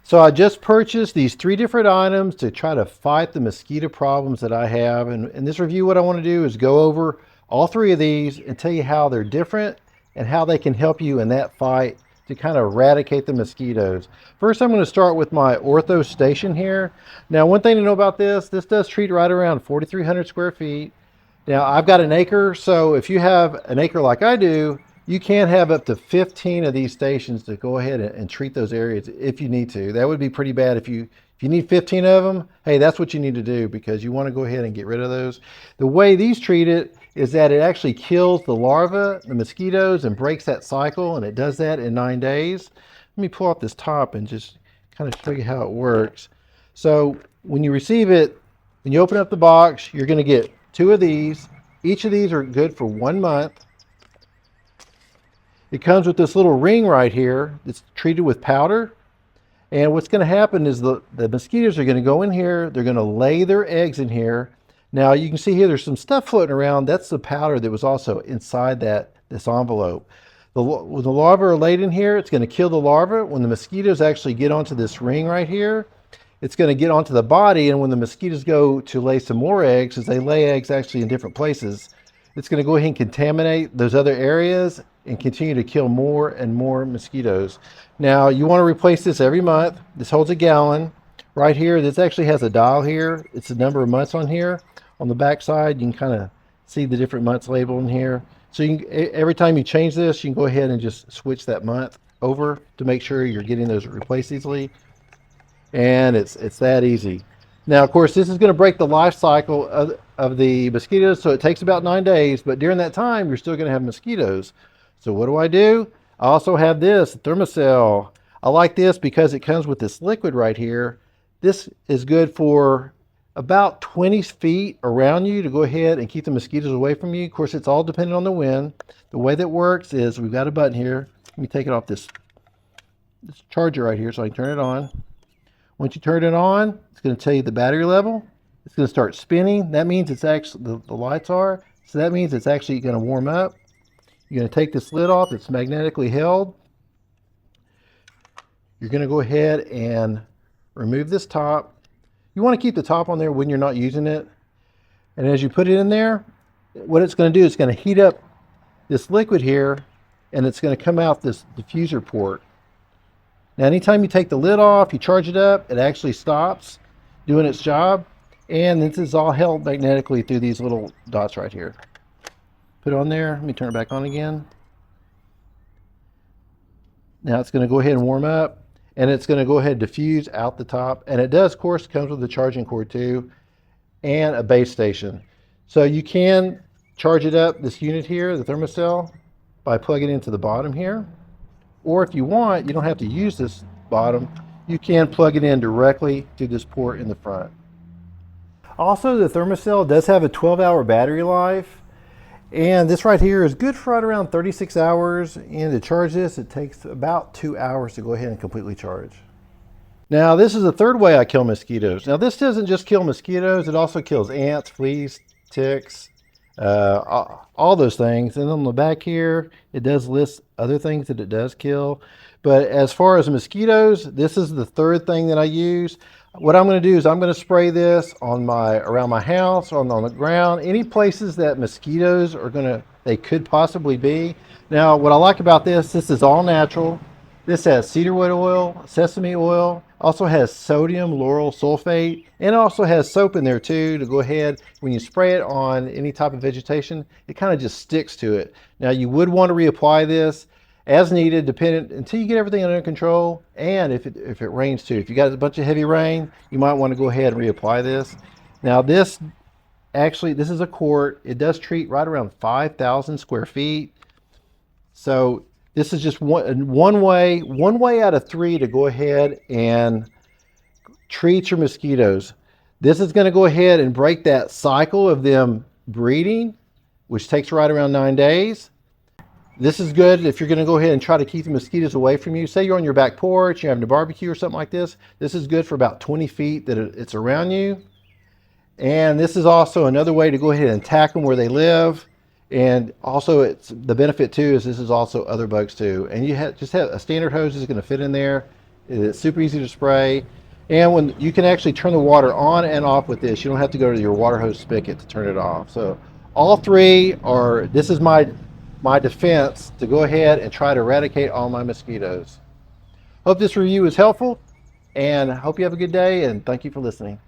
So I just purchased these 3 different items to try to fight the mosquito problems that I have. And in this review, what I want to do is go over all 3 of these and tell you how they're different and how they can help you in that fight to kind of eradicate the mosquitoes. First, I'm going to start with my Ortho Station here. Now, one thing to know about this does treat right around 4,300 square feet. Now, I've got an acre, so if you have an acre like I do, you can have up to 15 of these stations to go ahead and treat those areas if you need to. That would be pretty bad if you need 15 of them. Hey, that's what you need to do because you want to go ahead and get rid of those. The way these treat it is that it actually kills the larvae, the mosquitoes, and breaks that cycle, and it does that in 9 days. Let me pull up this top and just kind of show you how it works. So when you receive it, when you open up the box, you're going to get 2 of these. Each of these are good for 1 month. It comes with this little ring right here that's treated with powder. And what's going to happen is the mosquitoes are going to go in here. They're going to lay their eggs in here. Now you can see here there's some stuff floating around. That's the powder that was also inside this envelope. When the larvae are laid in here, it's going to kill the larvae. When the mosquitoes actually get onto this ring right here, it's going to get onto the body. And when the mosquitoes go to lay some more eggs, as they lay eggs actually in different places, it's going to go ahead and contaminate those other areas and continue to kill more and more mosquitoes. Now, you want to replace this every month. This holds a gallon. Right here, this actually has a dial here. It's the number of months on here. On the back side, you can kind of see the different months labeled in here. So every time you change this, you can go ahead and just switch that month over to make sure you're getting those replaced easily. And it's that easy. Now, of course, this is going to break the life cycle of the mosquitoes, so it takes about 9 days, but during that time, you're still going to have mosquitoes. So what do? I also have this, Thermacell. I like this because it comes with this liquid right here. This is good for about 20 feet around you to go ahead and keep the mosquitoes away from you. Of course, it's all dependent on the wind. The way that works is we've got a button here. Let me take it off this charger right here so I can turn it on. Once you turn it on, it's going to tell you the battery level. It's going to start spinning. That means it's actually, the lights are. So that means it's actually going to warm up. You're going to take this lid off. It's magnetically held. You're going to go ahead and remove this top. You want to keep the top on there when you're not using it. And as you put it in there, what it's going to do is it's going to heat up this liquid here, and it's going to come out this diffuser port. Now, anytime you take the lid off, you charge it up, it actually stops doing its job. And this is all held magnetically through these little dots right here. Put it on there. Let me turn it back on again. Now it's going to go ahead and warm up, and it's going to go ahead and diffuse out the top. And it does, of course, comes with a charging cord too, and a base station. So you can charge it up, this unit here, the Thermacell, by plugging it into the bottom here. Or if you want, you don't have to use this bottom. You can plug it in directly to this port in the front. Also, the Thermacell does have a 12-hour battery life. And this right here is good for right around 36 hours. And to charge this, it takes about 2 hours to go ahead and completely charge. Now, this is the third way I kill mosquitoes. Now, this doesn't just kill mosquitoes. It also kills ants, fleas, ticks, all those things. And on the back here, it does list other things that it does kill. But as far as mosquitoes, this is the third thing that I use. What I'm going to do is I'm going to spray this on around my house, on the ground, any places that mosquitoes they could possibly be. Now, what I like about this is all natural. This has cedarwood oil, sesame oil, also has sodium lauryl sulfate, and it also has soap in there too to go ahead, when you spray it on any type of vegetation, it kind of just sticks to it. Now, you would want to reapply this as needed, until you get everything under control, and if it rains too. If you got a bunch of heavy rain, you might want to go ahead and reapply this. Now, this is a quart. It does treat right around 5,000 square feet. So this is just one way out of 3 to go ahead and treat your mosquitoes. This is going to go ahead and break that cycle of them breeding, which takes right around 9 days. This is good if you're going to go ahead and try to keep the mosquitoes away from you. Say you're on your back porch, you're having a barbecue or something like this. This is good for about 20 feet that it's around you. And this is also another way to go ahead and attack them where they live. And also, the benefit too is this is also other bugs too. And just have a standard hose is going to fit in there. It's super easy to spray. And when you can actually turn the water on and off with this, you don't have to go to your water hose spigot to turn it off. So all three are, this is my defense to go ahead and try to eradicate all my mosquitoes. Hope this review was helpful, and hope you have a good day, and thank you for listening.